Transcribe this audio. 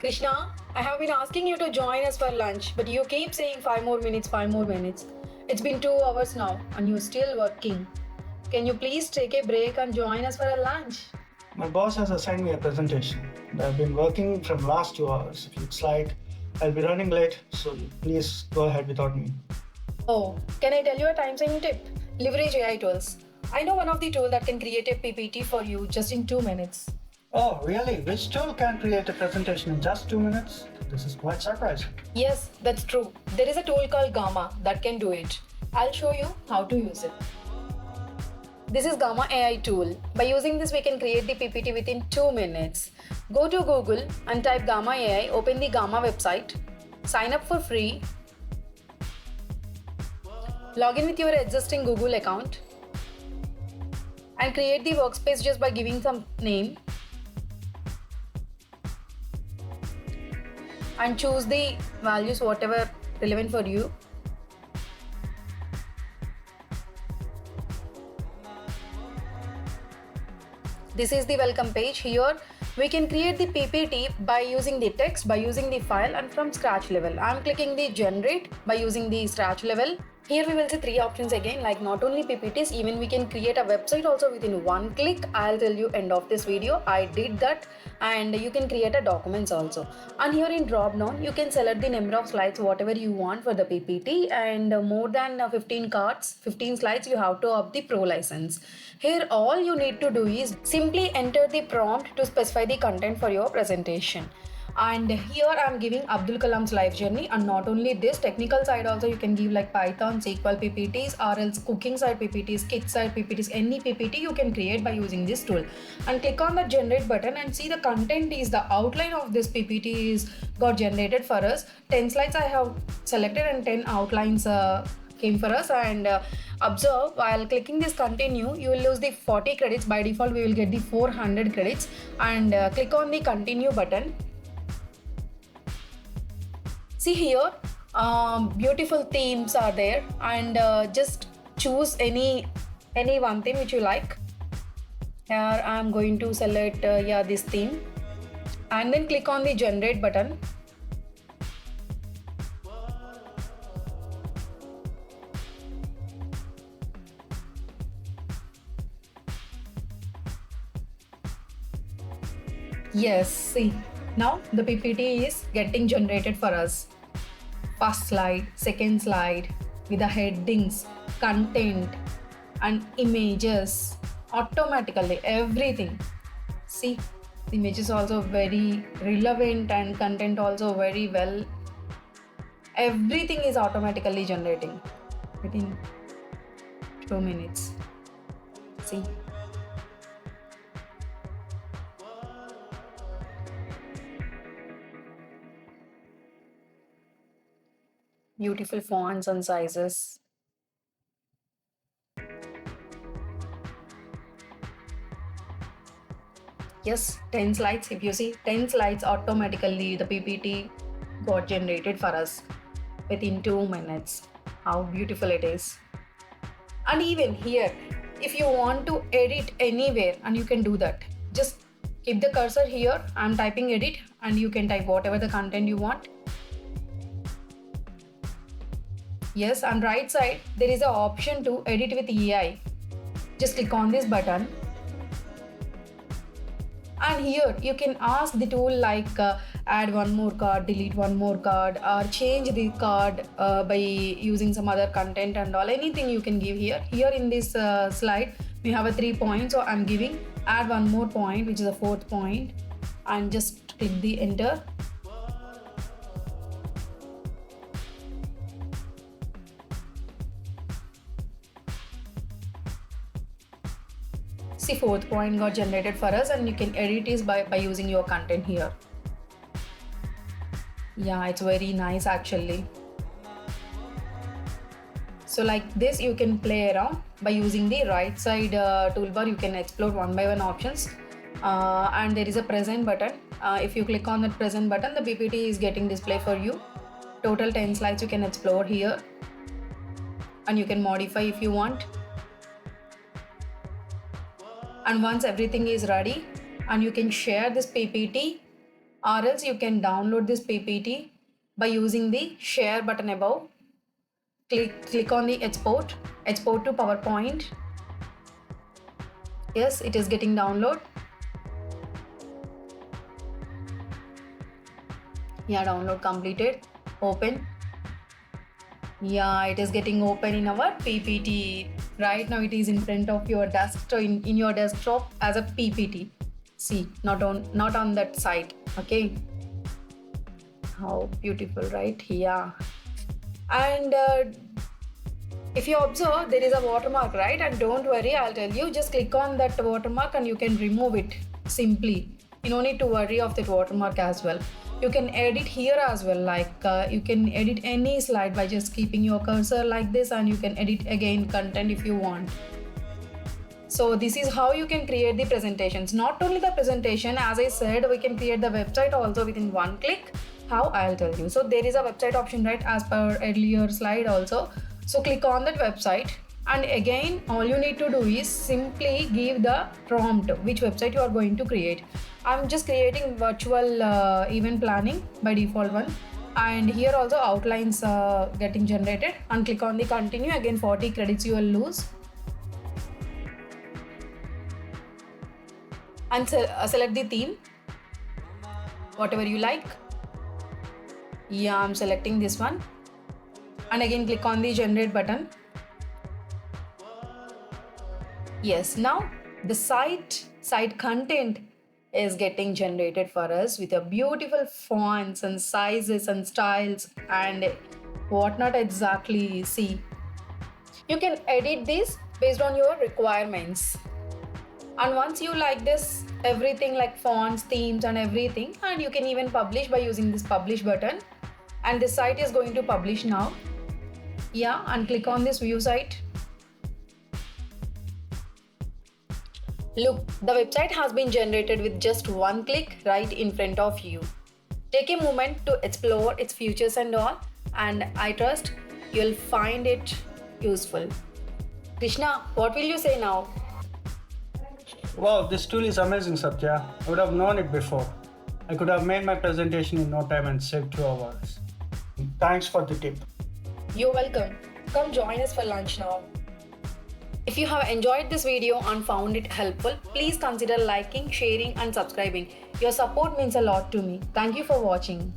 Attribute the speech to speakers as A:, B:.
A: Krishna, I have been asking you to join us for lunch, but you keep saying 5 more minutes, 5 more minutes. It's been 2 hours now, and you're still working. Can you please take a break and join us for a lunch?
B: My boss has assigned me a presentation. I've been working from last 2 hours. Looks like I'll be running late, so please go ahead without me.
A: Oh, can I tell you a time saving tip? Leverage AI tools. I know one of the tools that can create a PPT for you just in 2 minutes.
B: Oh, really? Which tool can create a presentation in just 2 minutes? This is quite surprising.
A: Yes, that's true. There is a tool called Gamma that can do it. I'll show you how to use it. This is Gamma AI tool. By using this, we can create the PPT within 2 minutes. Go to Google and type Gamma AI, open the Gamma website, sign up for free, log in with your existing Google account, and create the workspace just by giving some name and choose the values whatever relevant for you. This is the welcome page. Here we can create the PPT by using the text, by using the file, and from scratch level. I'm clicking the generate by using the scratch level. Here we will see three options again, like not only PPTs, even we can create a website also within one click. I'll tell you end of this video. I did that, and you can create a documents also. And here in drop down, you can select the number of slides whatever you want for the PPT, and more than 15 cards, 15 slides, you have to opt the pro license. Here all you need to do is simply enter the prompt to specify the content for your presentation. And here I'm giving Abdul Kalam's life journey, and not only this, technical side also you can give like Python, SQL PPTs, or else cooking side PPTs, kit side PPTs, any PPT you can create by using this tool. And click on the generate button and see the content is the outline of this PPT is got generated for us. 10 slides I have selected and 10 outlines came for us. And observe, while clicking this continue, you will lose the 40 credits. By default we will get the 400 credits. And click on the continue button. See here, beautiful themes are there, and just choose any one theme which you like. Here I am going to select this theme, and then click on the generate button. Yes, see, now the PPT is getting generated for us. First slide, second slide, with the headings, content, and images, automatically everything. See, the images also very relevant and content also very well. Everything is automatically generating within 2 minutes. See. Beautiful fonts and sizes. Yes, 10 slides. If you see 10 slides, automatically the PPT got generated for us within 2 minutes. How beautiful it is. And even here, if you want to edit anywhere, and you can do that, just keep the cursor here. I'm typing edit, and you can type whatever the content you want. Yes, on right side there is an option to edit with AI. Just click on this button, and here you can ask the tool like add one more card, delete one more card, or change the card by using some other content and all. Anything you can give here. Here in this slide we have a 3 points, so I'm giving add one more point, which is the fourth point, and just click the enter. See, fourth point got generated for us, and you can edit it by using your content here. Yeah, it's very nice actually. So like this you can play around by using the right side toolbar. You can explore one by one options, and there is a present button. If you click on that present button, the PPT is getting display for you. Total 10 slides you can explore here, and you can modify if you want. And once everything is ready, and you can share this PPT or else you can download this PPT by using the share button above. Click on the export to PowerPoint. Yes, it is getting download. Yeah, download completed. Open. Yeah, it is getting open in our PPT. Right now it is in front of your desktop, in your desktop as a PPT. See, not on that site. Okay. How beautiful, right? Yeah. And if you observe, there is a watermark, right? And don't worry, I'll tell you, just click on that watermark and you can remove it simply. You don't need to worry of that watermark as well. You can edit here as well, like you can edit any slide by just keeping your cursor like this, and you can edit again content if you want. So this is how you can create the presentations. Not only the presentation, as I said, we can create the website also within one click. How? I'll tell you. So there is a website option, right, as per earlier slide also. So click on that website, and again all you need to do is simply give the prompt which website you are going to create. I'm just creating virtual event planning by default one, and here also outlines getting generated, and click on the continue. Again 40 credits you will lose, and select the theme whatever you like. Yeah, I'm selecting this one, and again click on the generate button. Yes, now the site content is getting generated for us with a beautiful fonts and sizes and styles and whatnot. Exactly. See, you can edit this based on your requirements, and once you like this everything like fonts, themes and everything, and you can even publish by using this publish button, and this site is going to publish now. Yeah, and click on this view site. Look, the website has been generated with just one click right in front of you. Take a moment to explore its features and all, and I trust you'll find it useful. Krishna, what will you say now?
B: Wow, this tool is amazing, Satya. I would have known it before. I could have made my presentation in no time and saved 2 hours. Thanks for the tip.
A: You're welcome. Come join us for lunch now. If you have enjoyed this video and found it helpful, please consider liking, sharing and subscribing. Your support means a lot to me. Thank you for watching.